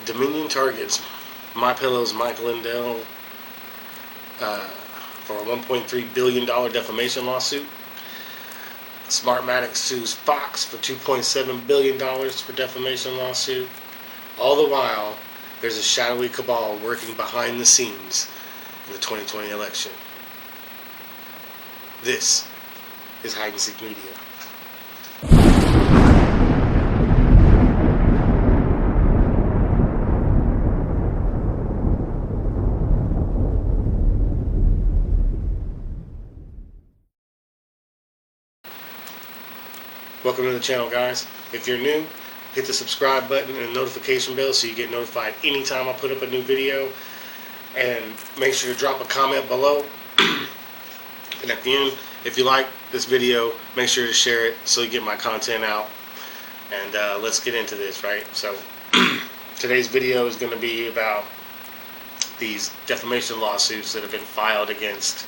Dominion targets MyPillow's Mike Lindell for a $1.3 billion defamation lawsuit. Smartmatic sues Fox for $2.7 billion for defamation lawsuit. All the while, there's a shadowy cabal working behind the scenes in the 2020 election. This is Hide and Seek Media. Welcome to the channel, guys. If you're new, hit the subscribe button and the notification bell so you get notified anytime I put up a new video. And make sure to drop a comment below. And at the end, if you like this video, make sure to share it so you get my content out. And let's get into this, right? So today's video is going to be about these defamation lawsuits that have been filed against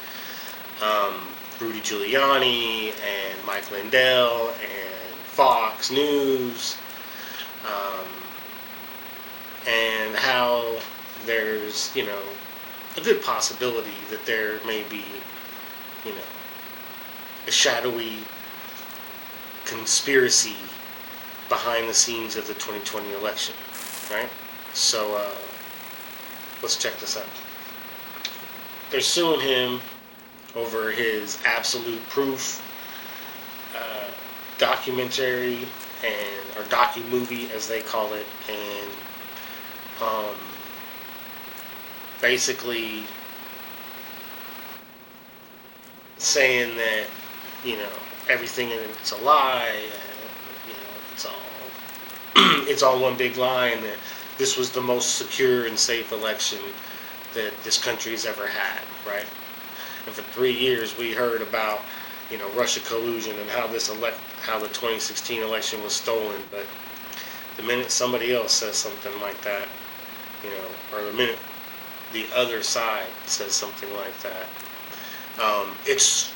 Rudy Giuliani and Mike Lindell and Fox News, and how there's, a good possibility that there may be, a shadowy conspiracy behind the scenes of the 2020 election, right? So, let's check this out. They're suing him over his Absolute Proof documentary or docu-movie, as they call it, and basically saying that everything in it's a lie, and it's all one big lie, and that this was the most secure and safe election that this country's ever had, right? And for 3 years we heard about Russia collusion and how the 2016 election was stolen. But the minute somebody else says something like that, or the minute the other side says something like that, it's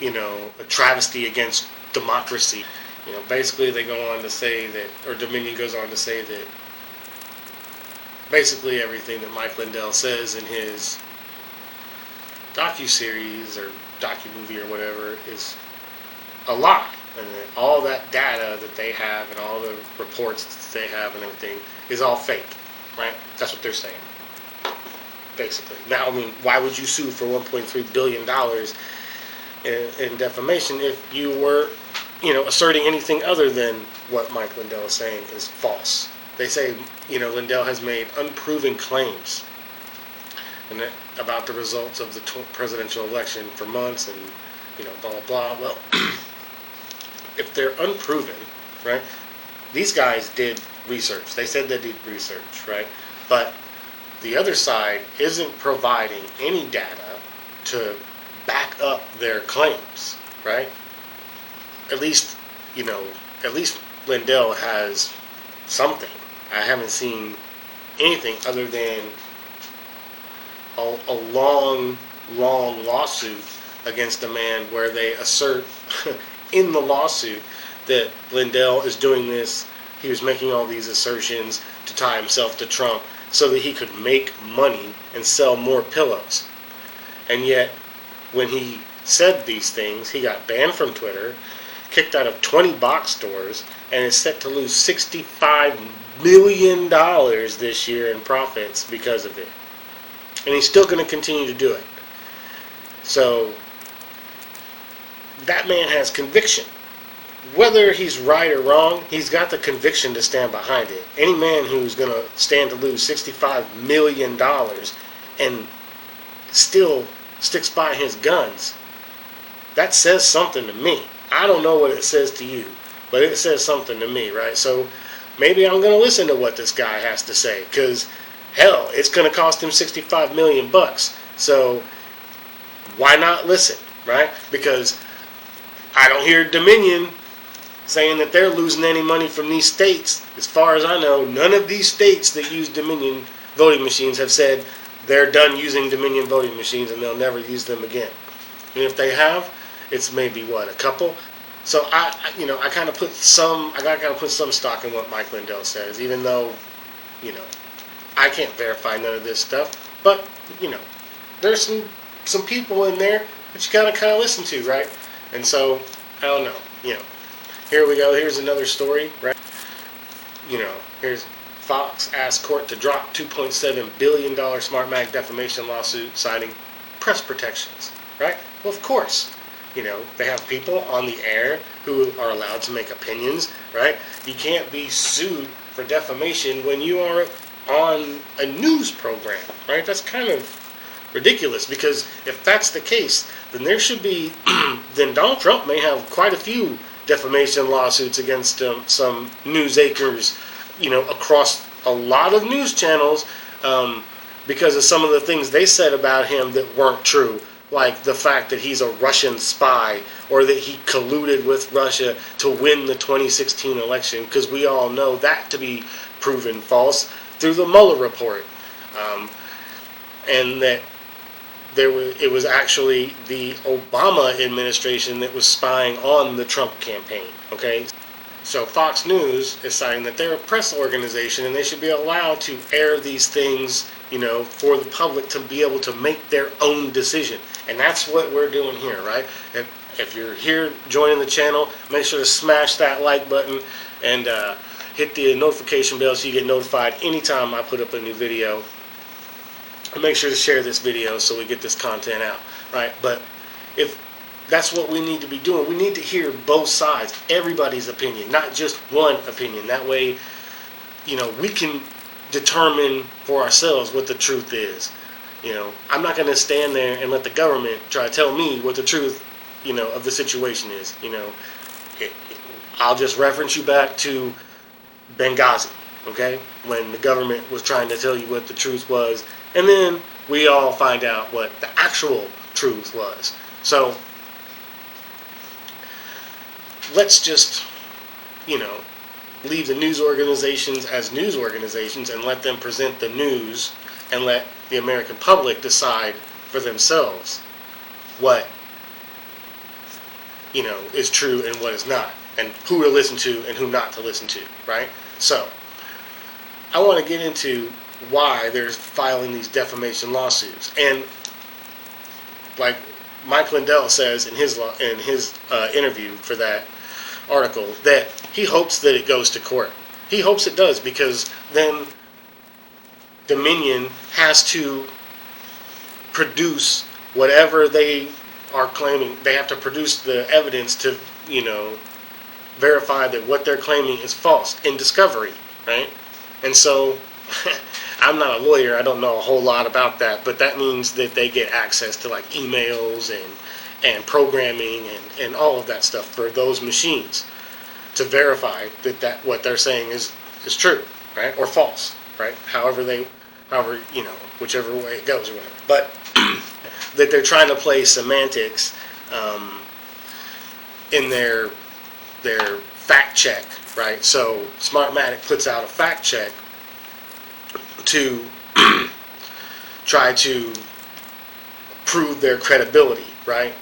a travesty against democracy. Basically they go on to say that, or Dominion goes on to say that basically everything that Mike Lindell says in his docu-series or docu-movie or whatever is a lie, and that all that data that they have and all the reports that they have and everything is all fake, right? That's what they're saying, basically. Now, why would you sue for $1.3 billion in defamation if you were, asserting anything other than what Mike Lindell is saying is false? They say, Lindell has made unproven claims and about the results of the presidential election for months, and blah blah blah. Well, if they're unproven, right? These guys did research. They said they did research, right? But the other side isn't providing any data to back up their claims, right? At least Lindell has something. I haven't seen anything other than a long lawsuit against a man where they assert in the lawsuit that Lindell is doing this. He was making all these assertions to tie himself to Trump so that he could make money and sell more pillows. And yet, when he said these things, he got banned from Twitter, kicked out of 20 box stores, and is set to lose $65 million this year in profits because of it. And he's still going to continue to do it. So that man has conviction. Whether he's right or wrong, he's got the conviction to stand behind it. Any man who's going to stand to lose $65 million and still sticks by his guns, that says something to me. I don't know what it says to you, but it says something to me, right? So maybe I'm going to listen to what this guy has to say, because hell, it's going to cost him $65 million. So why not listen, right? Because I don't hear Dominion saying that they're losing any money from these states. As far as I know, none of these states that use Dominion voting machines have said they're done using Dominion voting machines and they'll never use them again. And if they have, it's maybe a couple. So I gotta put some stock in what Mike Lindell says, even though you know, I can't verify none of this stuff, but, you know, there's some people in there that you gotta kind of listen to, right? And so, I don't know, you know, here we go, here's another story, right? You know, here's Fox asked court to drop $2.7 billion Smartmatic defamation lawsuit citing press protections, right? Well, of course, you know, they have people on the air who are allowed to make opinions, right? You can't be sued for defamation when you are on a news program, right? That's kind of ridiculous, because if that's the case, then there should be, then Donald Trump may have quite a few defamation lawsuits against some news anchors, you know, across a lot of news channels, because of some of the things they said about him that weren't true, like the fact that he's a Russian spy, or that he colluded with Russia to win the 2016 election, because we all know that to be proven false through the Mueller report, and that it was actually the Obama administration that was spying on the Trump campaign, okay? So Fox News is saying that they're a press organization and they should be allowed to air these things, you know, for the public to be able to make their own decision. And that's what we're doing here, right? If you're here joining the channel, make sure to smash that like button and hit the notification bell so you get notified anytime I put up a new video. And make sure to share this video so we get this content out, right? But if that's what we need to be doing, we need to hear both sides, everybody's opinion, not just one opinion. That way, you know, we can determine for ourselves what the truth is. You know, I'm not going to stand there and let the government try to tell me what the truth, you know, of the situation is. You know, I'll just reference you back to Benghazi, okay, when the government was trying to tell you what the truth was, and then we all find out what the actual truth was. So let's just, you know, leave the news organizations as news organizations and let them present the news, and let the American public decide for themselves what, you know, is true and what is not, and who to listen to and who not to listen to, right? So I want to get into why they're filing these defamation lawsuits. And like Mike Lindell says in his interview for that article, that he hopes that it goes to court. He hopes it does, because then Dominion has to produce whatever they are claiming. They have to produce the evidence to, you know, verify that what they're claiming is false in discovery, right? And so I'm not a lawyer, I don't know a whole lot about that, but that means that they get access to like emails and programming and all of that stuff for those machines to verify that what they're saying is true, right? Or false, right? However, you know, whichever way it goes or whatever. But that they're trying to play semantics in their fact check, right? So Smartmatic puts out a fact check to try to prove their credibility, right?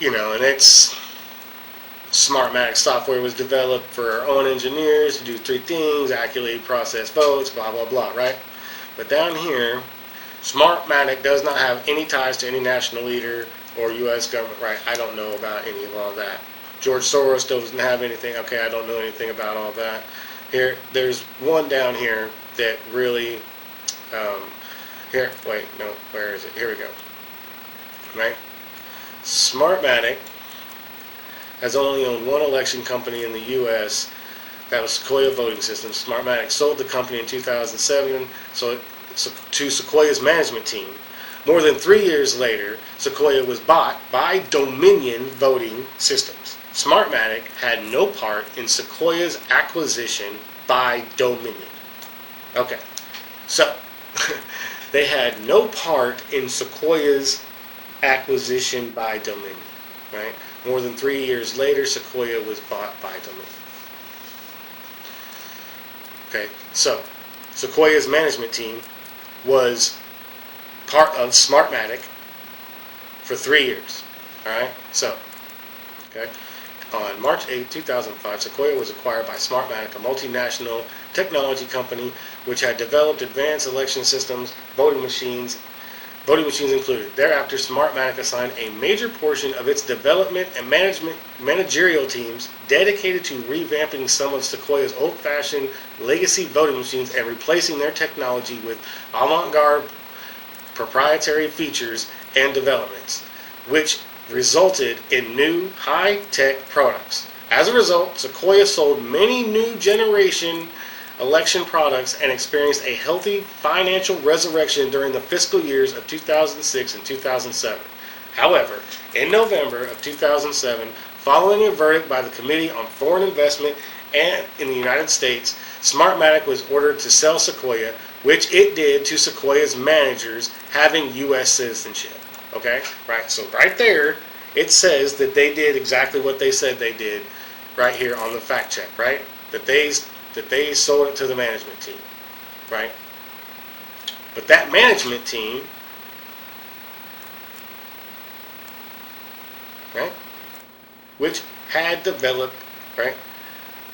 You know, and it's Smartmatic software was developed for our own engineers to do 3 things: accurately process votes, blah, blah, blah, right? But down here, Smartmatic does not have any ties to any national leader or U.S. government, right? I don't know about any of all that. George Soros doesn't have anything. Okay, I don't know anything about all that. Here, there's one down here that really, here, wait, no, where is it? Here we go, right? Smartmatic has only owned one election company in the U.S. That was Sequoia Voting Systems. Smartmatic sold the company in 2007 to Sequoia's management team. More than 3 years later, Sequoia was bought by Dominion Voting Systems. Smartmatic had no part in Sequoia's acquisition by Dominion. Okay, so they had no part in Sequoia's acquisition by Dominion, right? More than 3 years later, Sequoia was bought by Dominion. Okay, so Sequoia's management team was part of Smartmatic for 3 years. All right, so, okay. On March 8, 2005, Sequoia was acquired by Smartmatic, a multinational technology company which had developed advanced election systems, voting machines included. Thereafter, Smartmatic assigned a major portion of its development and managerial teams dedicated to revamping some of Sequoia's old-fashioned legacy voting machines and replacing their technology with avant-garde proprietary features and developments, which resulted in new high-tech products. As a result, Sequoia sold many new generation election products and experienced a healthy financial resurrection during the fiscal years of 2006 and 2007. However, in November of 2007, following a verdict by the Committee on Foreign Investment and in the United States, Smartmatic was ordered to sell Sequoia, which it did to Sequoia's managers having U.S. citizenship. Okay? Right? So right there, it says that they did exactly what they said they did right here on the fact check, right? That they sold it to the management team, right? But that management team, right, which had developed, right,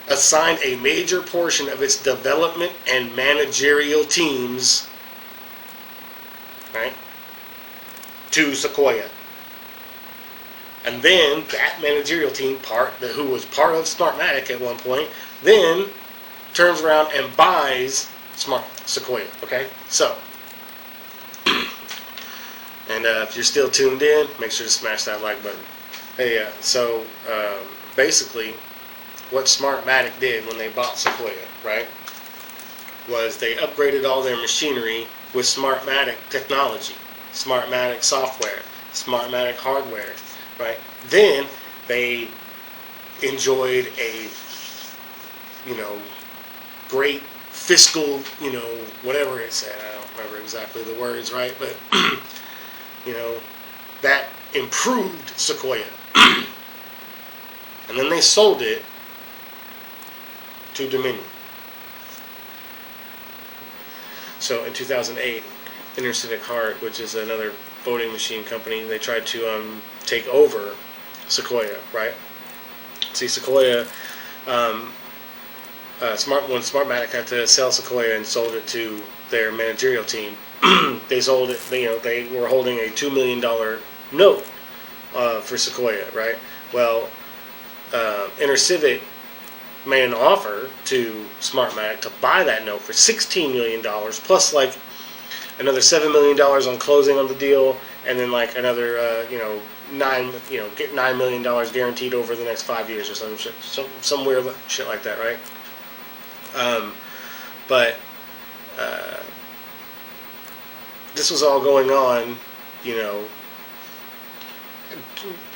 assigned a major portion of its development and managerial teams, right, to Sequoia. And then that managerial team, who was part of Smartmatic at one point, then turns around and buys Sequoia. Okay, so and if you're still tuned in, make sure to smash that like button. Hey, basically, what Smartmatic did when they bought Sequoia, right, was they upgraded all their machinery with Smartmatic technology, Smartmatic software, Smartmatic hardware, right? Then they enjoyed a, great fiscal, whatever it said. I don't remember exactly the words, right? But, that improved Sequoia. And then they sold it to Dominion. So in 2008, Intercivic Heart, which is another voting machine company, they tried to take over Sequoia, right? See, Sequoia, when Smartmatic had to sell Sequoia and sold it to their managerial team, they sold it. They were holding a $2 million note for Sequoia, right? Well, Intercivic made an offer to Smartmatic to buy that note for $16 million, plus like another $7 million on closing on the deal, and then like another get $9 million guaranteed over the next 5 years or some shit, some weird shit like that, right? But this was all going on,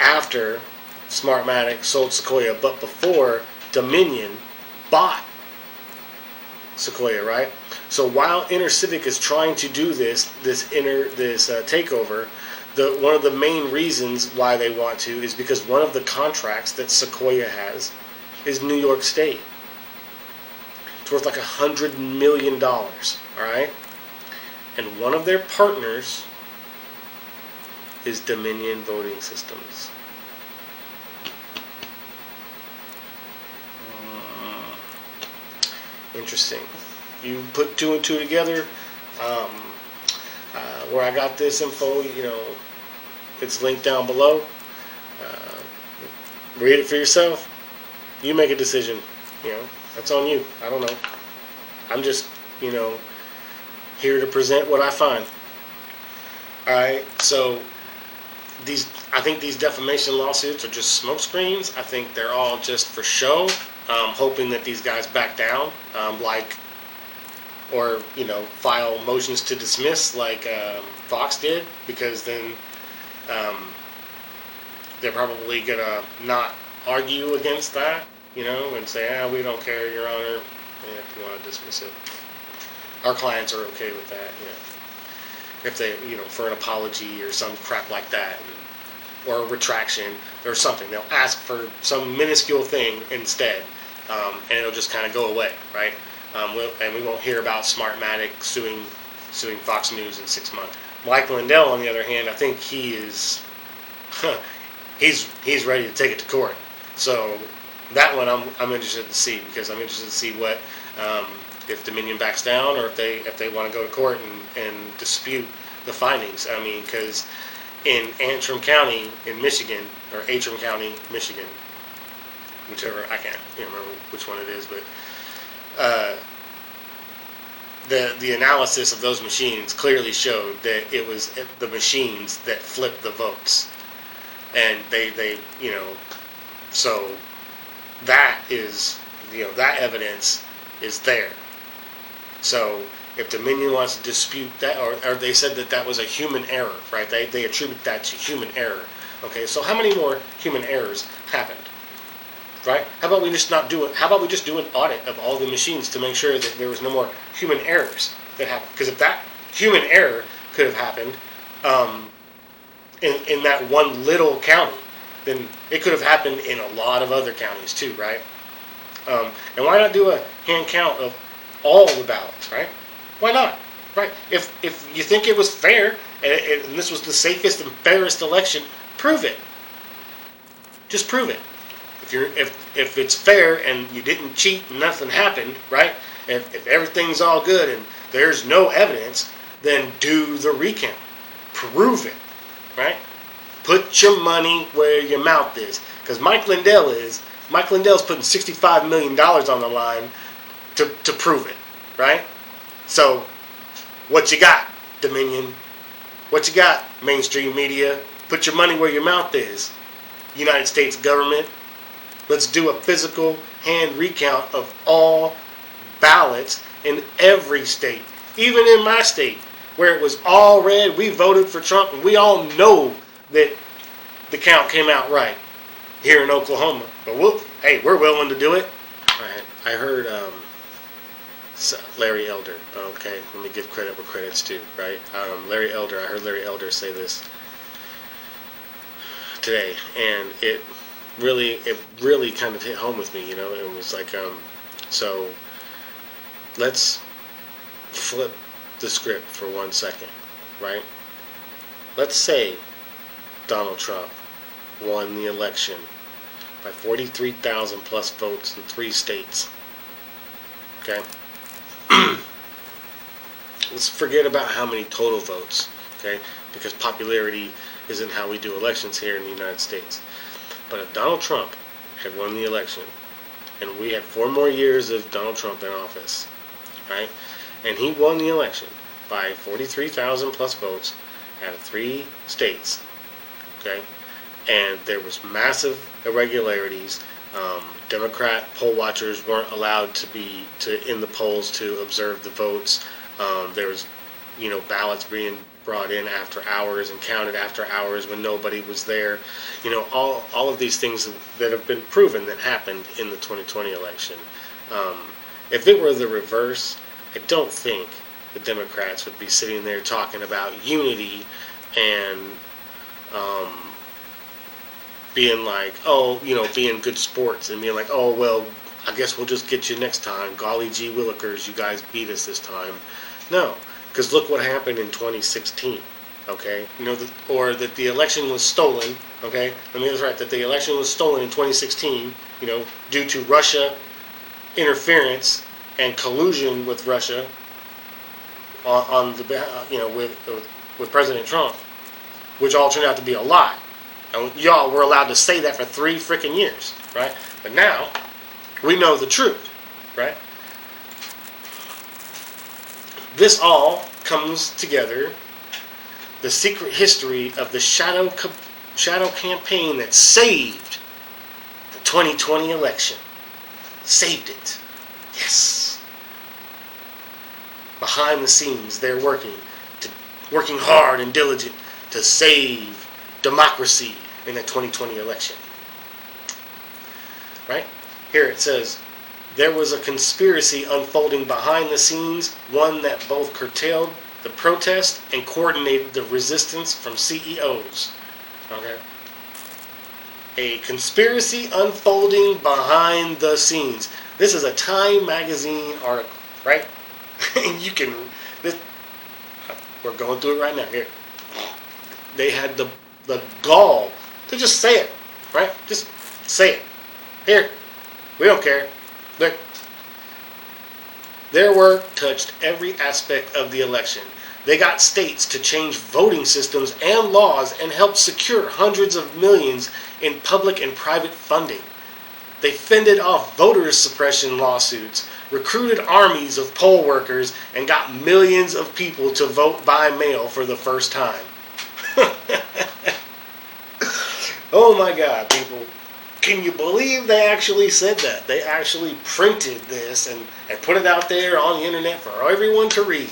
after Smartmatic sold Sequoia, but before Dominion bought Sequoia, right? So while Intercivic is trying to do this takeover, one of the main reasons why they want to is because one of the contracts that Sequoia has is New York State. It's worth like $100 million, all right? And one of their partners is Dominion Voting Systems. Interesting. You put two and two together. Where I got this info, it's linked down below. Read it for yourself. You make a decision. That's on you. I don't know. I'm just, here to present what I find. All right. So I think these defamation lawsuits are just smokescreens. I think they're all just for show, hoping that these guys back down, or file motions to dismiss like Fox did, because then they're probably gonna not argue against that, and say, we don't care, Your Honor, if you want to dismiss it. Our clients are okay with that, if they, for an apology or some crap like that, or a retraction or something. They'll ask for some minuscule thing instead, and it'll just kind of go away, right? And we won't hear about Smartmatic suing Fox News in 6 months. Mike Lindell, on the other hand, I think he is he's ready to take it to court. So that one I'm interested to see, because I'm interested to see what if Dominion backs down, or if they want to go to court and dispute the findings. I mean, because in Antrim County in Michigan, or Antrim County, Michigan, whichever, I can't remember which one it is, but the analysis of those machines clearly showed that it was the machines that flipped the votes, and they so that is that evidence is there. So if Dominion wants to dispute that, or they said that was a human error, right? They attribute that to human error. Okay, so how many more human errors happened? Right? How about we just not do it? How about we just do an audit of all the machines to make sure that there was no more human errors that happened? Because if that human error could have happened in that one little county, then it could have happened in a lot of other counties too, right? And why not do a hand count of all the ballots, right? Why not? Right? If you think it was fair and this was the safest and fairest election, prove it. Just prove it. If it's fair and you didn't cheat and nothing happened, right? If everything's all good and there's no evidence, then do the recount. Prove it, right? Put your money where your mouth is, because Mike Lindell's putting $65 million on the line to prove it, right? So, what you got, Dominion? What you got, mainstream media? Put your money where your mouth is, United States government. Let's do a physical hand recount of all ballots in every state, even in my state, where it was all red. We voted for Trump, and we all know that the count came out right here in Oklahoma. But we're willing to do it. All right, I heard Larry Elder. Okay, let me give credit where credit's due. Right, Larry Elder. I heard Larry Elder say this today, and it really kind of hit home with me. It was like, so let's flip the script for 1 second, right? Let's say Donald Trump won the election by 43,000 plus votes in 3 states. Okay? Let's forget about how many total votes, okay? Because popularity isn't how we do elections here in the United States. But if Donald Trump had won the election, and we had 4 more years of Donald Trump in office, right? And he won the election by 43,000 plus votes out of 3 states, okay? And there was massive irregularities. Democrat poll watchers weren't allowed to be in the polls to observe the votes. There was, ballots being brought in after hours and counted after hours when nobody was there. All of these things that have been proven that happened in the 2020 election. If it were the reverse, I don't think the Democrats would be sitting there talking about unity and being like, being good sports and being like, oh, well, I guess we'll just get you next time. Golly gee willikers, you guys beat us this time. No, because look what happened in 2016, okay? Or that the election was stolen, okay? Let me get this right, that the election was stolen in 2016, due to Russia interference and collusion with Russia on the, with President Trump, which all turned out to be a lie. And y'all were allowed to say that for 3 freaking years, right? But now, we know the truth, right? This all comes together, the secret history of the shadow campaign that saved the 2020 election. Saved it. Yes. Behind the scenes, they're working hard and diligent to save democracy in the 2020 election. Right? Here it says, there was a conspiracy unfolding behind the scenes, one that both curtailed the protest and coordinated the resistance from CEOs. Okay? A conspiracy unfolding behind the scenes. This is a Time magazine article, right? You can, we're going through it right now. Here. They had the gall to just say it, right? Just say it. Here, we don't care. Look, their work touched every aspect of the election. They got states to change voting systems and laws and helped secure hundreds of millions in public and private funding. They fended off voter suppression lawsuits, recruited armies of poll workers, and got millions of people to vote by mail for the first time. Oh my God, people. Can you believe they actually said that? They actually printed this and put it out there on the internet for everyone to read.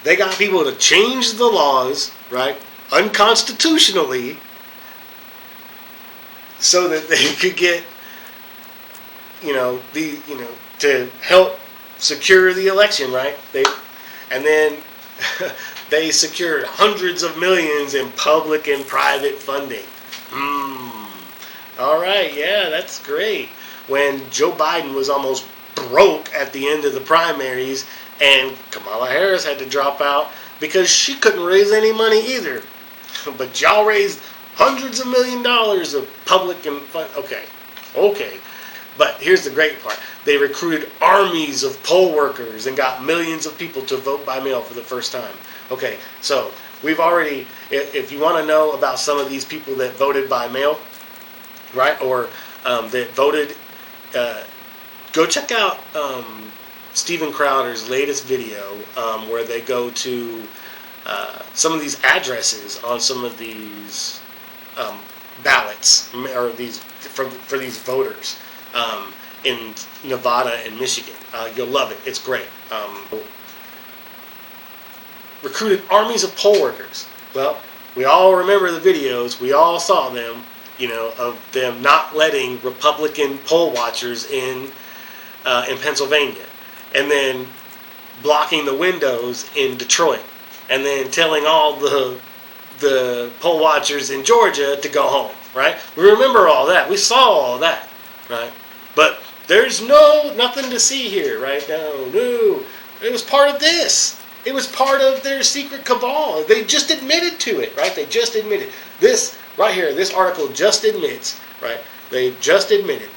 They got people to change the laws, right, unconstitutionally, so that they could get, to help secure the election, right? And then they secured hundreds of millions in public and private funding. All right, yeah, that's great. When Joe Biden was almost broke at the end of the primaries, and Kamala Harris had to drop out because she couldn't raise any money either. But y'all raised hundreds of $millions of public and fund. Okay. But here's the great part. They recruited armies of poll workers and got millions of people to vote by mail for the first time. Okay, so we've already, if you want to know about some of these people that voted by mail, right, or that voted, go check out Steven Crowder's latest video where they go to some of these addresses on some of these ballots, or these for these voters in Nevada and Michigan. You'll love it. It's great. Recruited armies of poll workers. Well, we all remember the videos. We all saw them, of them not letting Republican poll watchers in Pennsylvania, and then blocking the windows in Detroit, and then telling all the poll watchers in Georgia to go home, right? We remember all that. We saw all that, right? But there's nothing to see here, right? No. It was part of this. It was part of their secret cabal. They just admitted to it, right? They just admitted. This right here, this article just admits, right? They just admitted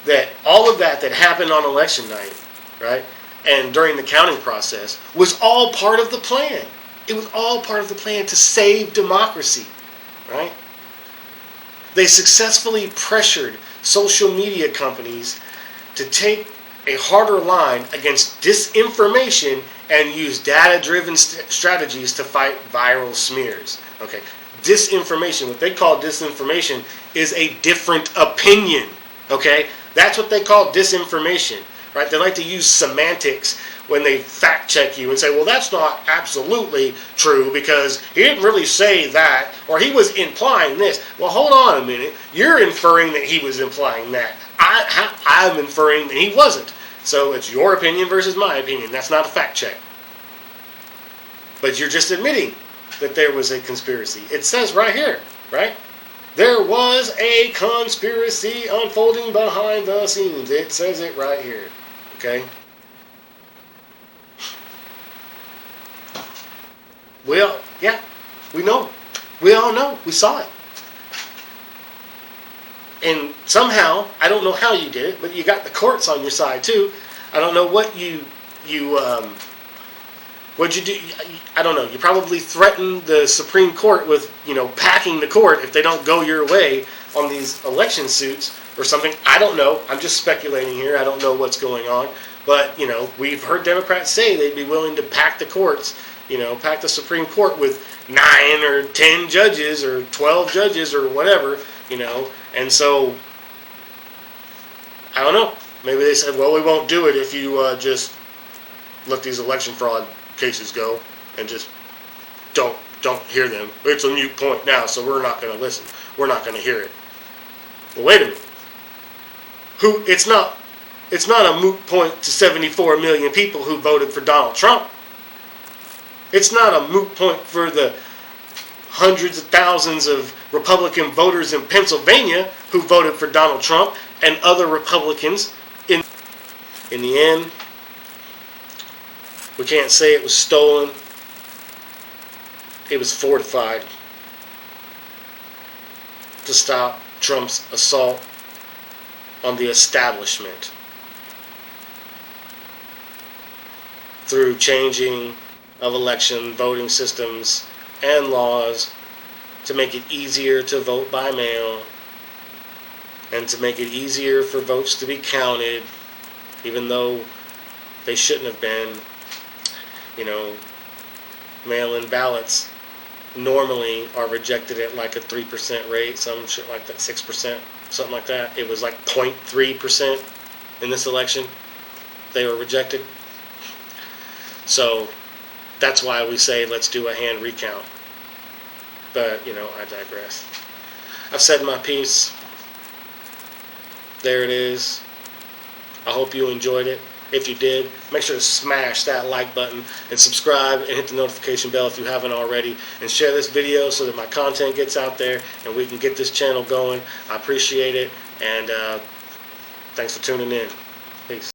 that all of that happened on election night, right, and during the counting process was all part of the plan. It was all part of the plan to save democracy, right? They successfully pressured social media companies to take a harder line against disinformation and use data-driven strategies to fight viral smears. Okay, disinformation, what they call disinformation, is a different opinion. Okay, that's what they call disinformation, right? They like to use semantics when they fact check you and say, well, that's not absolutely true because he didn't really say that, or he was implying this. Well, hold on a minute. You're inferring that he was implying that. I'm inferring that he wasn't. So it's your opinion versus my opinion. That's not a fact check. But you're just admitting that there was a conspiracy. It says right here, right? There was a conspiracy unfolding behind the scenes. It says it right here. Okay? Well, yeah, we know. We all know. We saw it. And somehow, I don't know how you did it, but you got the courts on your side too. I don't know what what'd you do? I don't know. You probably threatened the Supreme Court with, packing the court if they don't go your way on these election suits or something. I don't know. I'm just speculating here. I don't know what's going on. But, we've heard Democrats say they'd be willing to pack the courts, pack the Supreme Court with 9 or 10 judges or 12 judges or whatever, And so, I don't know. Maybe they said, well, we won't do it if you just let these election fraud cases go and just don't hear them. It's a moot point now, so we're not going to listen. We're not going to hear it. Well, wait a minute. It's not a moot point to 74 million people who voted for Donald Trump. It's not a moot point for the hundreds of thousands of Republican voters in Pennsylvania who voted for Donald Trump and other Republicans. In the end, we can't say it was stolen. It was fortified. to stop Trump's assault on the establishment through changing of election voting systems and laws to make it easier to vote by mail and to make it easier for votes to be counted, even though they shouldn't have been. You know, mail-in ballots normally are rejected at like a 3% rate, some shit like that, 6%, something like that. It was like 0.3% in this election they were rejected. So that's why we say let's do a hand recount. But, you know, I digress. I've said my piece. There it is. I hope you enjoyed it. If you did, make sure to smash that like button and subscribe and hit the notification bell if you haven't already, and share this video so that my content gets out there and we can get this channel going. I appreciate it, and thanks for tuning in. Peace.